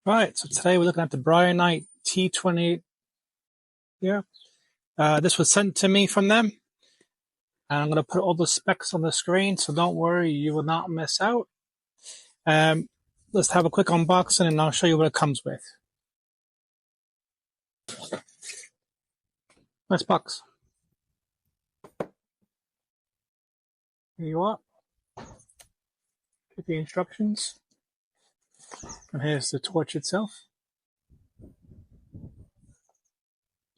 Right, so today we're looking at the Brinyte T28 here. This was sent to me from them. And I'm going to put all the specs on the screen, so don't worry, you will not miss out. Let's have a quick unboxing and I'll show you what it comes with. Nice box. Here you are. Get the instructions. And here's the torch itself.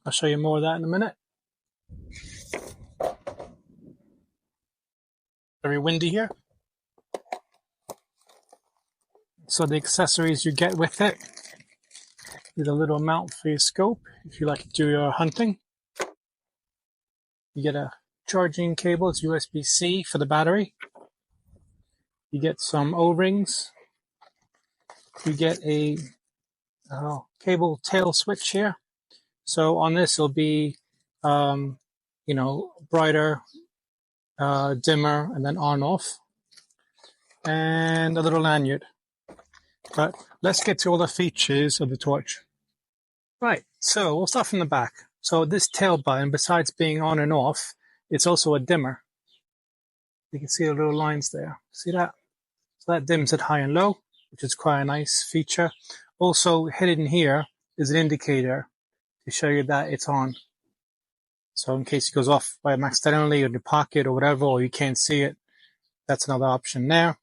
I'll show you more of that in a minute. Very windy here. So the accessories you get with it is a little mount for your scope if you like to do your hunting. You get a charging cable, it's USB-C for the battery. You get some O-rings. You get a cable tail switch here. So on this it'll be, brighter, dimmer, and then on off. And a little lanyard. But let's get to all the features of the torch. Right, so we'll start from the back. So this tail button, besides being on and off, it's also a dimmer. You can see the little lines there. See that? So that dims at high and low, which is quite a nice feature. Also hidden here is an indicator to show you that it's on. So in case it goes off by accidentally or in your pocket or whatever, or you can't see it, that's another option there.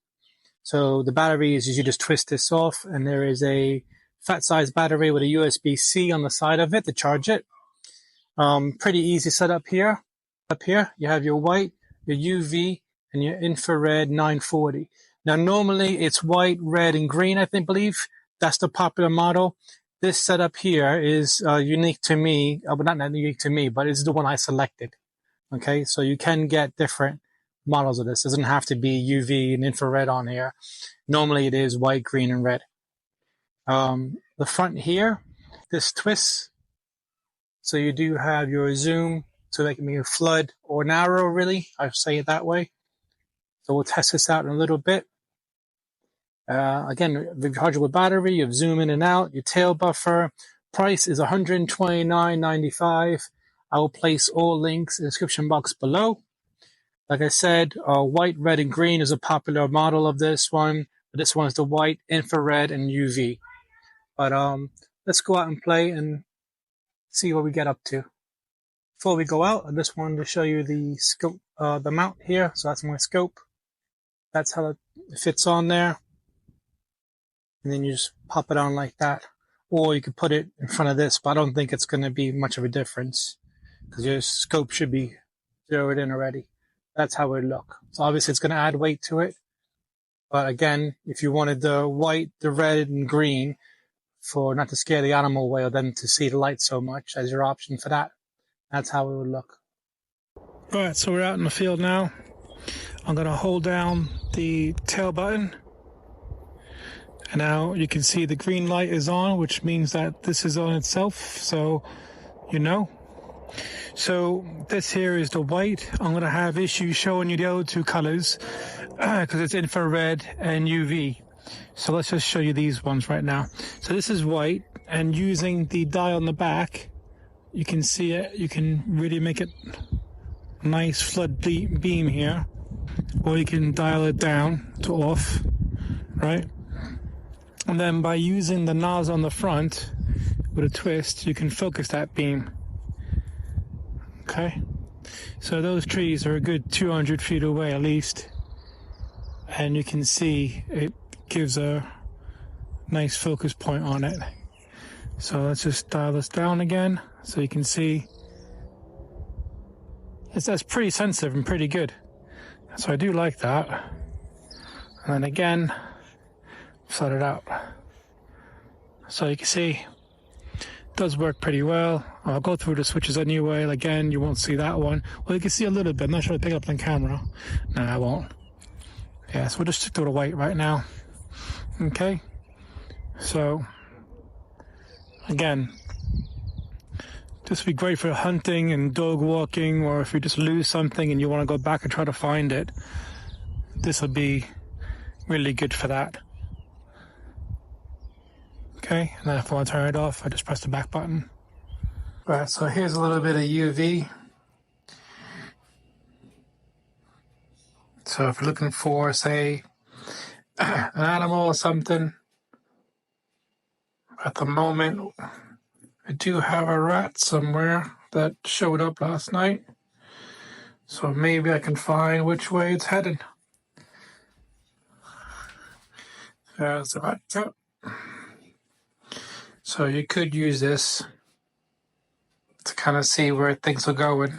So the battery is you just twist this off, and there is a fat size battery with a USB-C on the side of it to charge it. Pretty easy setup here. Up here, you have your white, your UV, and your infrared 940. Now, normally it's white, red, and green, I believe. That's the popular model. This setup here is unique to me. Well, not unique to me, but it's the one I selected. Okay, so you can get different models of this. It doesn't have to be UV and infrared on here. Normally it is white, green, and red. The front here, this twists. So you do have your zoom, so they can be flood or narrow, really. I say it that way. So we'll test this out in a little bit. Again, rechargeable battery, you have zoom in and out, your tail buffer. Price is $129.95. I will place all links in the description box below. Like I said, white, red, and green is a popular model of this one. But this one is the white, infrared, and UV. But let's go out and play and see what we get up to. Before we go out, I just wanted to show you the scope, the mount here. So that's my scope. That's how it fits on there. And then you just pop it on like that. Or you could put it in front of this, but I don't think it's going to be much of a difference because your scope should be zeroed in already. That's how it would look. So obviously it's going to add weight to it. But again, if you wanted the white, the red, and green for not to scare the animal away or them to see the light so much as your option for that, that's how it would look. All right, so we're out in the field now. I'm going to hold down the tail button. And now you can see the green light is on, which means that this is on itself. So, you know. So this here is the white. I'm going to have issues showing you the other two colors because it's infrared and UV. So let's just show you these ones right now. So this is white, and using the dial on the back, you can see it. You can really make it a nice flood beam here. Or you can dial it down to off, right? And then by using the nozzle on the front with a twist, you can focus that beam. Okay, so those trees are a good 200 feet away at least, and you can see it gives a nice focus point on it. So let's just dial this down again so you can see that's pretty sensitive and pretty good. So I do like that. And then again, flood it out. So you can see does work pretty well. I'll go through the switches anyway. Again, you won't see that one. Well, you can see a little bit. I'm not sure I pick it up on camera. No, I won't. Yeah, so we'll just stick to the white right now. Okay. So, again, this would be great for hunting and dog walking, or if you just lose something and you want to go back and try to find it. This would be really good for that. Okay, and then if I want to turn it off, I just press the back button. Right, so here's a little bit of UV. So if you're looking for, say, an animal or something, at the moment, I do have a rat somewhere that showed up last night. So maybe I can find which way it's headed. There's the rat trap. So you could use this to kind of see where things are going.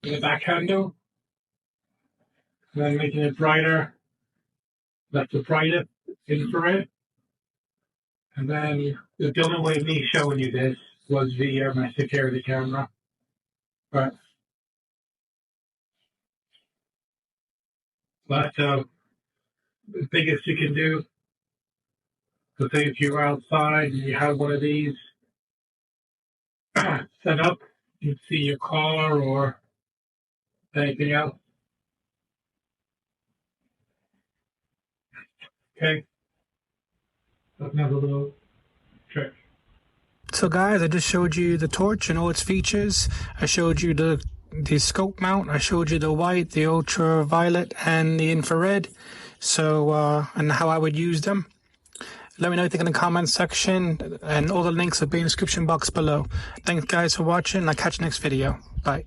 The back handle, and then making it brighter. That's the brightest infrared. And then the only way of me showing you this was via my security camera. But that's the biggest you can do. So say if you're outside and you have one of these set up, you can see your car or anything else. Okay. That's another little trick. So guys, I just showed you the torch and all its features. I showed you the scope mount. I showed you the white, the ultraviolet, and the infrared. So, and how I would use them. Let me know what you think in the comments section, and all the links will be in the description box below. Thanks guys for watching, and I'll catch you next video. Bye.